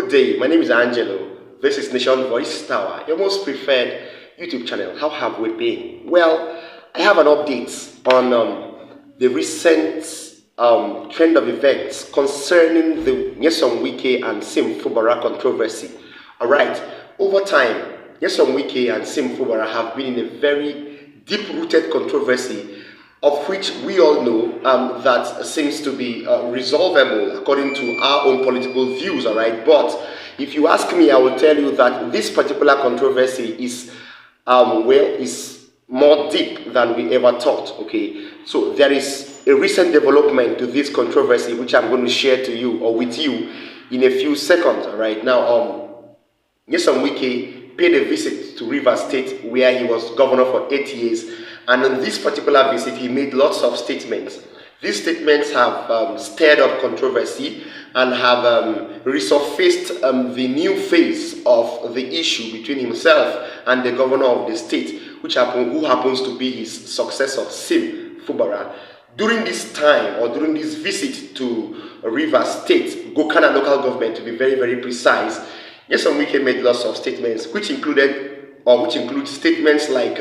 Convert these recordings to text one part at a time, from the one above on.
Good day, my name is Angelo. This is Nyesom Voice Tower, your most preferred YouTube channel. How have we been? Well, I have an update on the recent trend of events concerning the Nyesom Wike and Fubara controversy. Alright, over time, Nyesom Wike and Fubara have been in a very deep-rooted controversy, of which we all know that seems to be resolvable according to our own political views, all right? But if you ask me, I will tell you that this particular controversy is, is more deep than we ever thought, okay? So there is a recent development to this controversy, which I'm going to share to you or with you in a few seconds, all right? Now, Nyesom Wike paid a visit to Rivers State where he was governor for 8 years. And on this particular visit, he made lots of statements. These statements have stirred up controversy and have resurfaced the new phase of the issue between himself and the governor of the state, who happens to be his successor, Fubara. During this time, or during this visit to Rivers State, Gokana local government to be very, very precise, Nyesom Wike made lots of statements, which include statements like,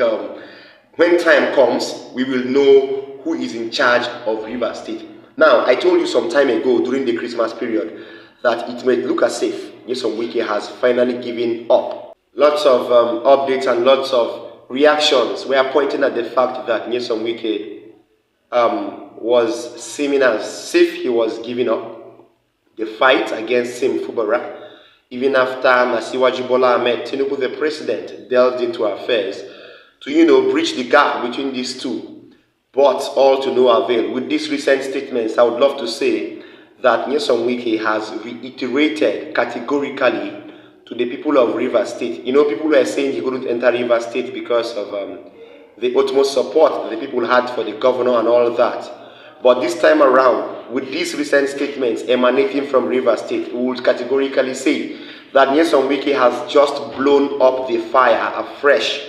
when time comes, we will know who is in charge of Rivers State. Now, I told you some time ago during the Christmas period that it may look as if Nyesom Wike has finally given up. Lots of updates and lots of reactions were pointing at the fact that Nyesom Wike was seeming as if he was giving up the fight against Fubara, even after Asiwaju Bola Ahmed Tinubu, the president, delved into affairs to, bridge the gap between these two, but all to no avail. With these recent statements, I would love to say that Nyesom Wike has reiterated categorically to the people of Rivers State. People were saying he couldn't enter Rivers State because of the utmost support the people had for the governor and all that. But this time around, with these recent statements emanating from Rivers State, we would categorically say that Nyesom Wike has just blown up the fire afresh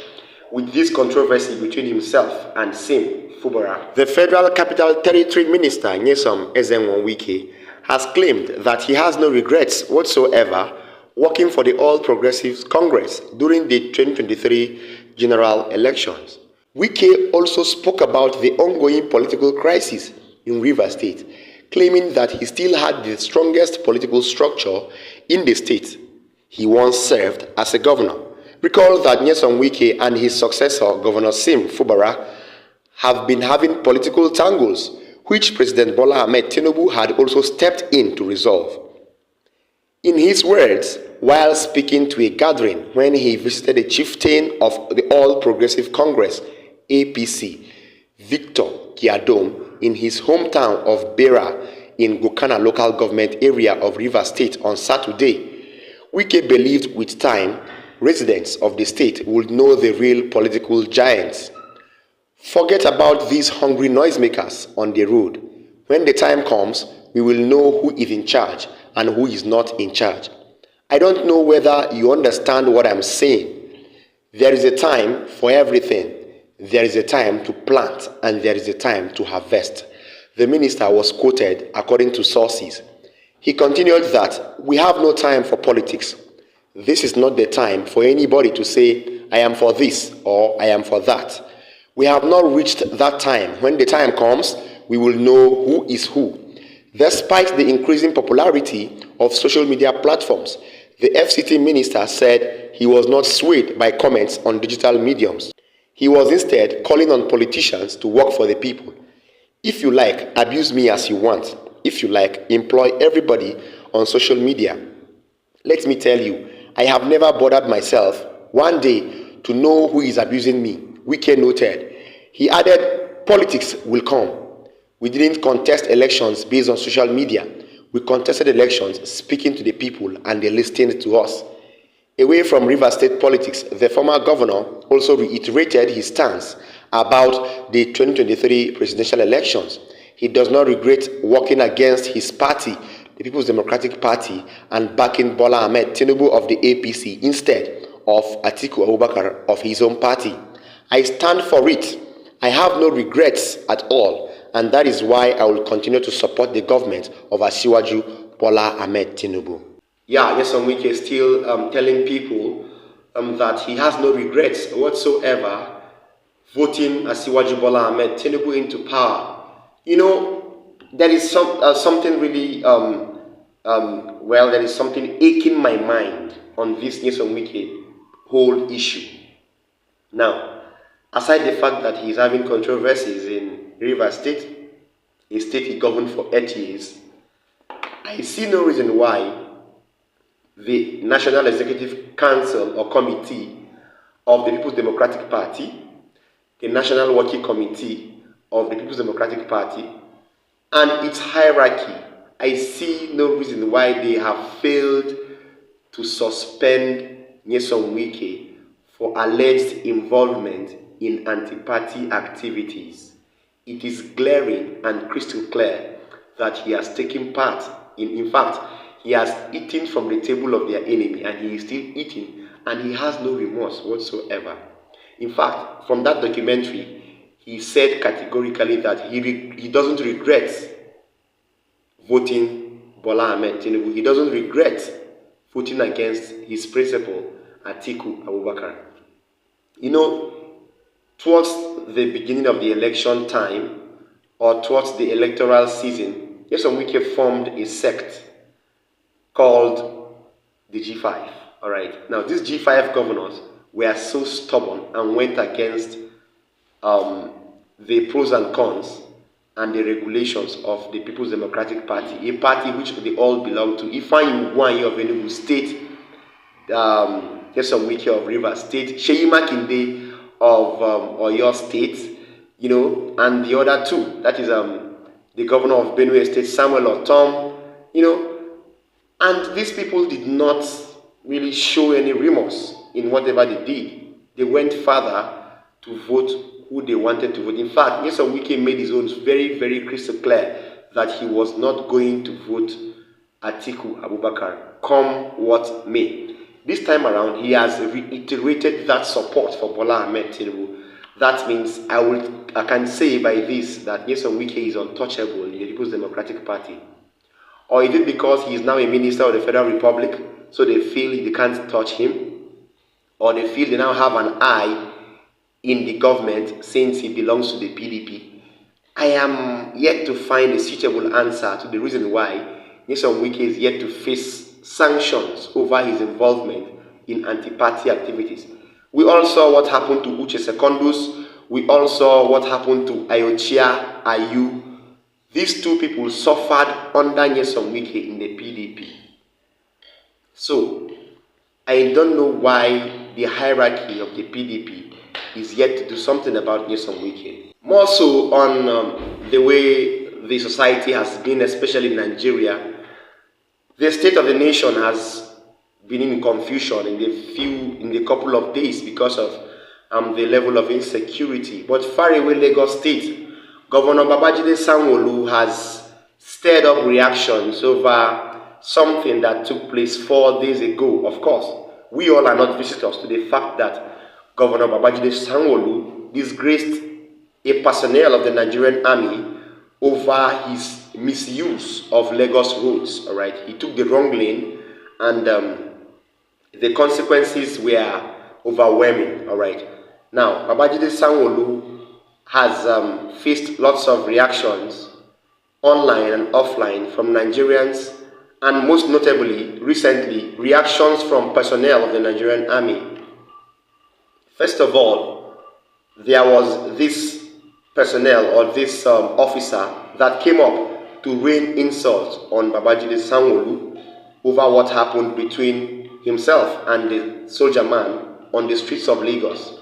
with this controversy between himself and Fubara. The Federal Capital Territory Minister, Nyesom Wike, has claimed that he has no regrets whatsoever working for the All Progressives Congress during the 2023 general elections. Wike also spoke about the ongoing political crisis in Rivers State, claiming that he still had the strongest political structure in the state. He once served as a governor. Recall that Nyesom Wike and his successor, Governor Fubara, have been having political tangles, which President Bola Ahmed Tinubu had also stepped in to resolve. In his words, while speaking to a gathering when he visited a chieftain of the All Progressive Congress, APC, Victor Kiadom, in his hometown of Bera in Gokana local government area of Rivers State on Saturday, Wike believed with time, residents of the state would know the real political giants. Forget about these hungry noisemakers on the road. When the time comes, we will know who is in charge and who is not in charge. I don't know whether you understand what I'm saying. There is a time for everything. There is a time to plant and there is a time to harvest. The minister was quoted according to sources. He continued that we have no time for politics. This is not the time for anybody to say, I am for this or I am for that. We have not reached that time. When the time comes, we will know who is who. Despite the increasing popularity of social media platforms, the FCT minister said he was not swayed by comments on digital mediums. He was instead calling on politicians to work for the people. If you like, abuse me as you want. If you like, employ everybody on social media. Let me tell you, I have never bothered myself one day to know who is abusing me, Wike noted. He added, politics will come. We didn't contest elections based on social media. We contested elections speaking to the people and they listened to us. Away from Rivers State politics, the former governor also reiterated his stance about the 2023 presidential elections. He does not regret working against his party, the People's Democratic Party, and backing Bola Ahmed Tinubu of the APC instead of Atiku Abubakar of his own party. I stand for it. I have no regrets at all, and that is why I will continue to support the government of Asiwaju Bola Ahmed Tinubu. yeah, Nyesom Wike is still telling people that he has no regrets whatsoever voting Asiwaju Bola Ahmed Tinubu into power. You know, there is something really, there is something aching my mind on this Nyesom Wike whole issue. Now, aside the fact that he's having controversies in Rivers State, a state he governed for 8 years, I see no reason why the National Executive Council or Committee of the People's Democratic Party, the National Working Committee of the People's Democratic Party, and its hierarchy, I see no reason why they have failed to suspend Nyesom Wike for alleged involvement in anti-party activities. It is glaring and crystal clear that he has taken part in fact, he has eaten from the table of their enemy, and he is still eating, and he has no remorse whatsoever. In fact, from that documentary, he said categorically that he doesn't regret voting Bola Ahmed Tinubu. He doesn't regret voting against his principal, Atiku Abubakar. You know, towards the beginning of the election time, or towards the electoral season, Nyesom Wike formed a sect called the G5. Alright, now these G5 governors were so stubborn and went against the pros and cons and the regulations of the People's Democratic Party, a party which they all belong to. Ifeanyi Ugwuanyi of Enugu State, Nyesom Wike of Rivers State, Seyi Makinde of Oyo State, you know, and the other two, that is the governor of Benue State, Samuel Otom, you know, and these people did not really show any remorse in whatever they did. They went further to vote who they wanted to vote. In fact, Nyesom Wike made his own very, very crystal clear that he was not going to vote Atiku Abubakar, come what may. This time around, he has reiterated that support for Bola Ahmed Tinubu. That means I can say by this that Nyesom Wike is untouchable in the People's Democratic Party. Or is it because he is now a minister of the Federal Republic, so they feel they can't touch him? Or they feel they now have an eye in the government since he belongs to the PDP? I am yet to find a suitable answer to the reason why Nyesom Wike is yet to face sanctions over his involvement in anti-party activities. We all saw what happened to Uche Secondus. We all saw what happened to Ayochia Ayu. These two people suffered under Nyesom Wike in the PDP. So, I don't know why the hierarchy of the PDP is yet to do something about Nyesom Wike. More so on the way the society has been, especially in Nigeria. The state of the nation has been in confusion in the couple of days because of the level of insecurity. But far away Lagos State, Governor Babajide Sanwo-Olu has stirred up reactions over something that took place 4 days ago. Of course, we all are not visitors to the fact that Governor Babajide Sanwo-Olu disgraced a personnel of the Nigerian army over his misuse of Lagos roads. All right, he took the wrong lane, and the consequences were overwhelming. All right, now Babajide Sanwo-Olu has faced lots of reactions online and offline from Nigerians, and most notably, recently, reactions from personnel of the Nigerian army. First of all, there was this personnel or this officer that came up to rain insults on Babajide Sanwo-Olu over what happened between himself and the soldier man on the streets of Lagos.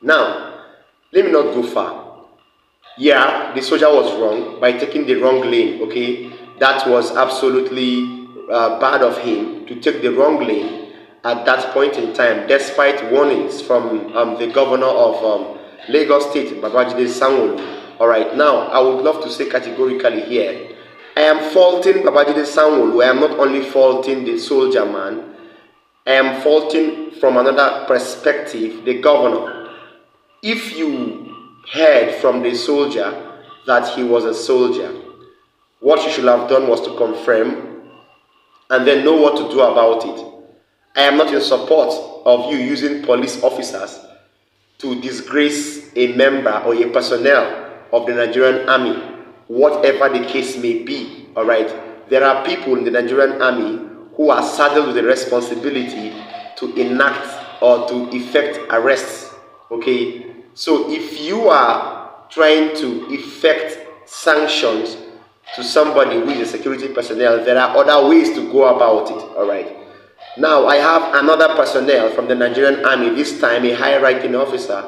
Now, let me not go far. Yeah, the soldier was wrong by taking the wrong lane, okay? That was absolutely bad of him to take the wrong lane at that point in time, despite warnings from the governor of Lagos State, Babajide Sanwo-Olu. Alright, now, I would love to say categorically here, I am faulting Babajide Sanwo-Olu. I am not only faulting the soldier man, I am faulting from another perspective, the governor. If you heard from the soldier that he was a soldier, what you should have done was to confirm and then know what to do about it. I am not in support of you using police officers to disgrace a member or a personnel of the Nigerian army, whatever the case may be. All right, there are people in the Nigerian army who are saddled with the responsibility to enact or to effect arrests. Okay, so if you are trying to effect sanctions to somebody who is a security personnel, there are other ways to go about it. All right. Now, I have another personnel from the Nigerian army, this time a high-ranking officer,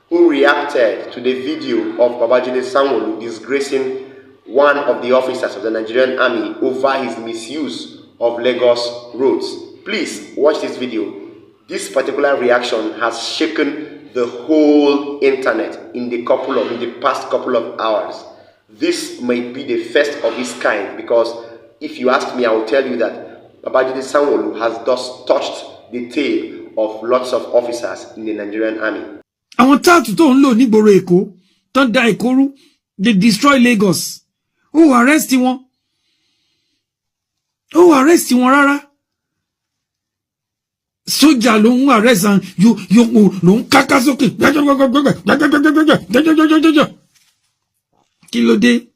who reacted to the video of Babajide Sanwo-Olu disgracing one of the officers of the Nigerian army over his misuse of Lagos roads. Please watch this video. This particular reaction has shaken the whole internet in the past couple of hours. This might be the first of its kind, because if you ask me, I will tell you that Babajide Sanwo-Olu has thus touched the tail of lots of officers in the Nigerian army. Àwọn táàtù tó ń lò nígboro Èkó tó ń da Èkó rú, they destroy Lagos. Ó arrest wọn. Ó arrest wọn rárá. Sójà ló ń arrest and you ló ń káká sókè. Kí ló dé?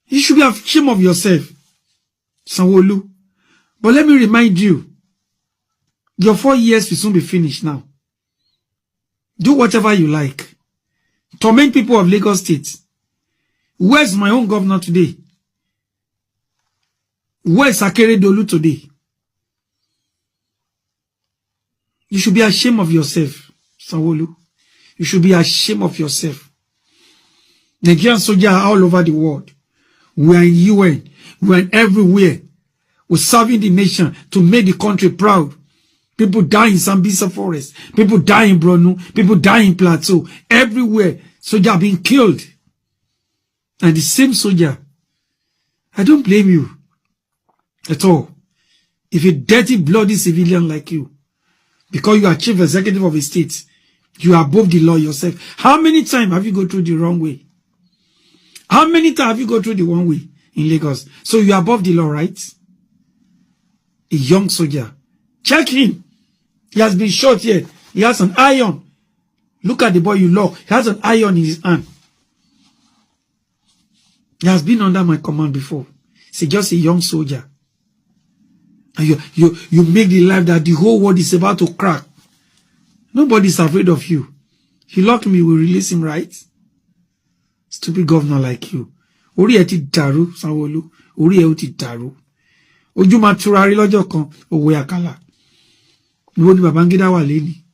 You should be ashamed of yourself, Sanwo-Olu. But let me remind you, your 4 years will soon be finished now. Do whatever you like. Torment people of Lagos State. Where's my own governor today? Where's Akeredolu today? You should be ashamed of yourself, Sanwo-Olu. You should be ashamed of yourself. Nigerian soldiers are all over the world. We are in UN. We are everywhere. We're serving the nation to make the country proud. People die in Sambisa Forest. People die in Borno. People die in Plateau. Everywhere, soldiers are being killed. And the same soldier, I don't blame you at all. If a dirty, bloody civilian like you, because you are chief executive of a state, you are above the law yourself. How many times have you gone through the wrong way? How many times have you gone through the wrong way in Lagos? So you are above the law, right? A young soldier. Check him. He has been shot here. He has an iron. Look at the boy you love. He has an iron in his hand. He has been under my command before. He's just a young soldier. And you make the life that the whole world is about to crack. Nobody's afraid of you. If you lock me, we'll release him, right? Stupid governor like you. Orí ẹ ti dàrú, Sanwo-Olu. Orí ẹ ó ti dàrú. Ojú máa turari lọ́jọ́ kan, òwe àkàlà. Níbo ni Babangida wà léni?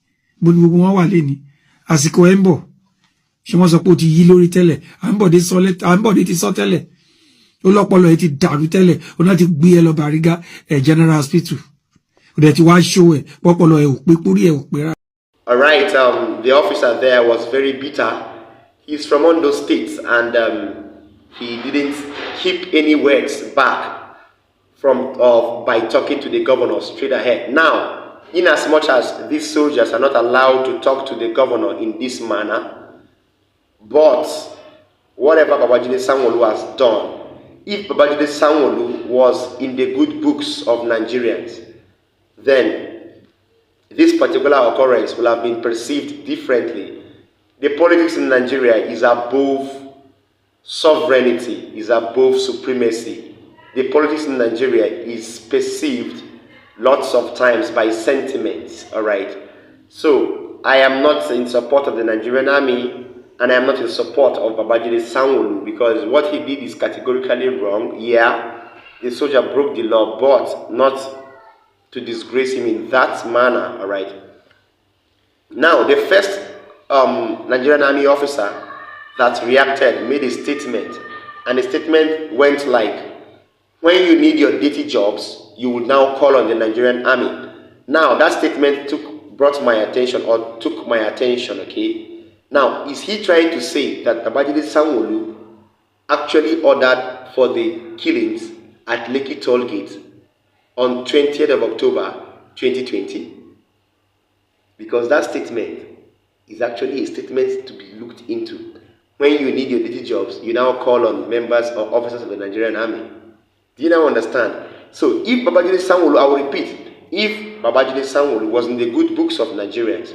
Níbo ni gbogbo wọn wà léni? Àsìkò ẹ̀ ń bọ̀. Ṣé wọ́n sọ pé ó ti yí lórí tẹ́lẹ̀? Àǹbọ̀dé ti sọ tẹ́lẹ̀. Ó lọ́pọlọ ẹ ti dàrú tẹ́lẹ̀. Ó náà ti gbé ẹ lọ Bariga General Hospital. Ó dẹ̀ ti wá show ẹ. Pọ́pọlọ ẹ ò pé, pórí ẹ ò pé rárá. All right, the officer there was very bitter. He's from Ondo State, and he didn't keep any words back from by talking to the governor straight ahead. Now, in as much as these soldiers are not allowed to talk to the governor in this manner, but whatever Babajide Sanwo-Olu has done, if Babajide Sanwo-Olu was in the good books of Nigerians, then this particular occurrence will have been perceived differently. The politics in Nigeria is above sovereignty, is above supremacy. The politics in Nigeria is perceived lots of times by sentiments, all right? So, I am not in support of the Nigerian army, and I am not in support of Babajide Sanwo-Olu, because what he did is categorically wrong. Yeah, the soldier broke the law, but not to disgrace him in that manner, all right? Now, the first Nigerian army officer that reacted made a statement, and the statement went like, when you need your dirty jobs, you will now call on the Nigerian army. Now, that statement took my attention, okay? Now, is he trying to say that Babajide Sanwo-Olu actually ordered for the killings at Lekki Toll Gate on 20th of October 2020? Because that statement is actually a statement to be looked into. When you need your dirty jobs, you now call on members or officers of the Nigerian army. Do you now understand? So if Babajide Sanwo-Olu, I will repeat, if Babajide Sanwo-Olu was in the good books of Nigerians,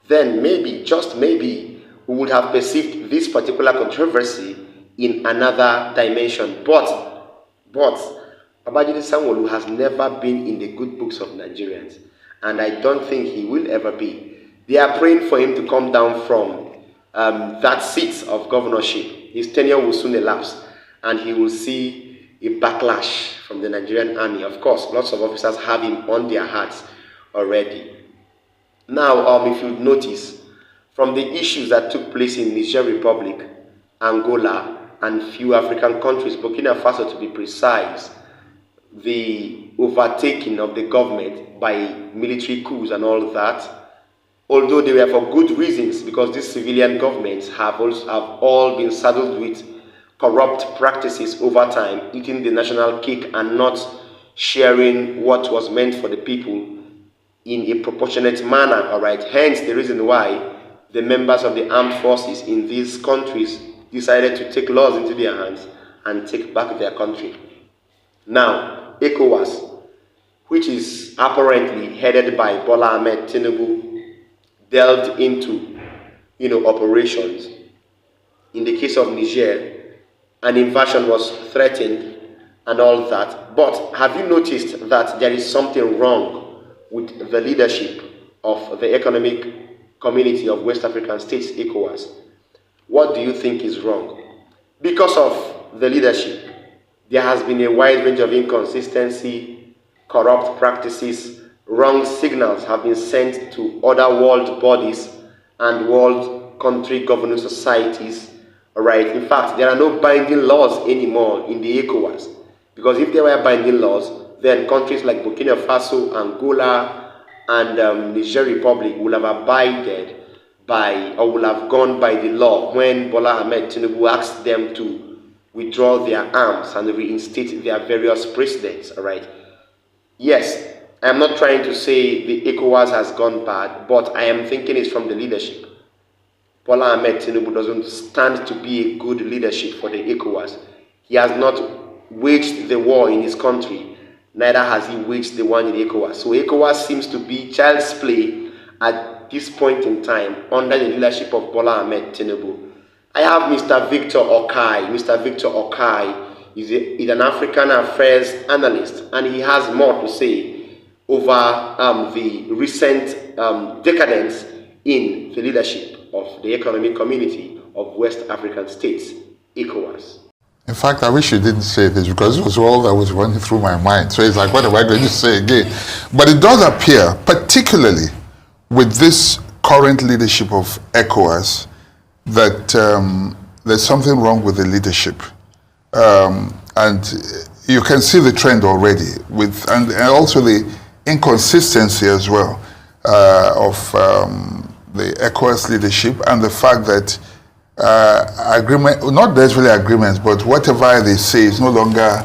then maybe, just maybe, we would have perceived this particular controversy in another dimension. But Babajide Sanwo-Olu has never been in the good books of Nigerians, and I don't think he will ever be. They are praying for him to come down from that seat of governorship. His tenure will soon elapse, and he will see a backlash from the Nigerian army. Of course, lots of officers have him on their hearts already. Now, if you notice, from the issues that took place in Niger Republic, Angola, and few African countries, Burkina Faso to be precise, the overtaking of the government by military coups and all that, although they were for good reasons, because these civilian governments have all been saddled with corrupt practices over time, eating the national cake and not sharing what was meant for the people in a proportionate manner, all right? Hence the reason why the members of the armed forces in these countries decided to take laws into their hands and take back their country. Now, ECOWAS, which is apparently headed by Bola Ahmed Tinubu, delved into, operations. In the case of Niger, an invasion was threatened and all that. But have you noticed that there is something wrong with the leadership of the Economic Community of West African States, ECOWAS? What do you think is wrong? Because of the leadership, there has been a wide range of inconsistency, corrupt practices, wrong signals have been sent to other world bodies and world country governing societies. All right. In fact, there are no binding laws anymore in the ECOWAS, because if there were binding laws, then countries like Burkina Faso, Angola, and Niger Republic will have abided by, or will have gone by the law when Bola Ahmed Tinubu asked them to withdraw their arms and reinstate their various presidents. All right. Yes, I am not trying to say the ECOWAS has gone bad, but I am thinking it's from the leadership. Bola Ahmed Tinubu doesn't stand to be a good leadership for the ECOWAS. He has not waged the war in his country, neither has he waged the one in ECOWAS. So ECOWAS seems to be child's play at this point in time under the leadership of Bola Ahmed Tinubu. I have Mr. Victor Okai. Mr. Victor Okai is an African affairs analyst, and he has more to say over the recent decadence in the leadership of the Economic Community of West African States, ECOWAS. In fact, I wish you didn't say this, because it was all that was running through my mind. So it's like, what am I going to say again? But it does appear, particularly with this current leadership of ECOWAS, that there's something wrong with the leadership. And you can see the trend already, and also the inconsistency as well of the ECOWAS leadership, and the fact that not necessarily agreements, but whatever they say is no longer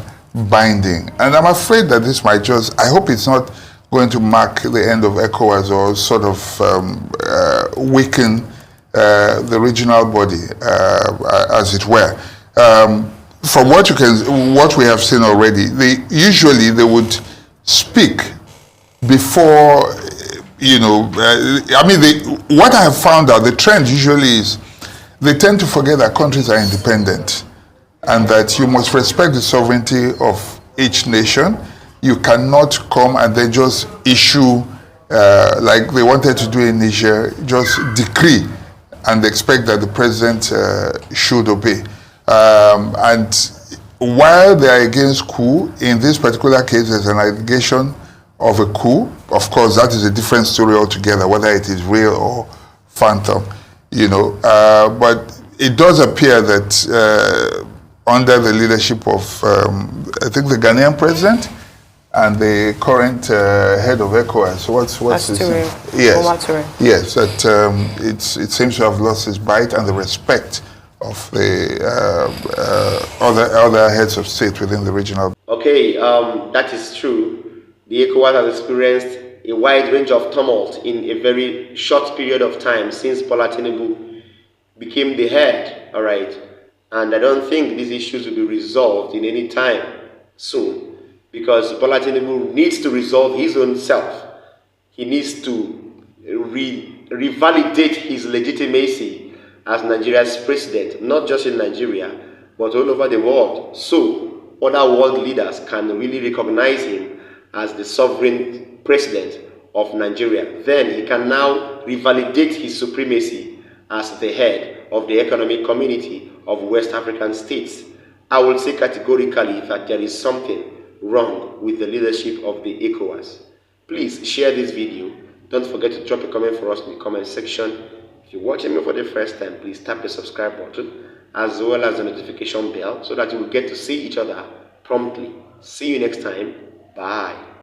binding. And I'm afraid that this might I hope it's not going to mark the end of ECOWAS, or sort of weaken the regional body, as it were. From what we have seen already, usually they would speak before, what I have found out, the trend usually is they tend to forget that countries are independent and that you must respect the sovereignty of each nation. You cannot come and then just issue, like they wanted to do in Niger, just decree and expect that the president should obey. And while they are against coup, in this particular case, there's an allegation of a coup. Of course, that is a different story altogether, whether it is real or phantom, But it does appear that under the leadership of, I think, the Ghanaian president and the current head of ECOWAS, what's his name? Yes, that it seems to have lost its bite and the respect of the other heads of state within the regional. Okay, that is true. The ECOWAS has experienced a wide range of tumult in a very short period of time since Bola Tinubu became the head, all right? And I don't think these issues will be resolved in any time soon. because Bola Tinubu needs to resolve his own self. He needs to revalidate his legitimacy as Nigeria's president, not just in Nigeria, but all over the world, so other world leaders can really recognize him as the sovereign president of Nigeria. Then he can now revalidate his supremacy as the head of the economic community of West African states. I will say categorically that there is something wrong with the leadership of the ECOWAS. Please share this video. Don't forget to drop a comment for us in the comment section. If you're watching me for the first time, please tap the subscribe button as well as the notification bell so that you will get to see each other promptly. See you next time. Bye.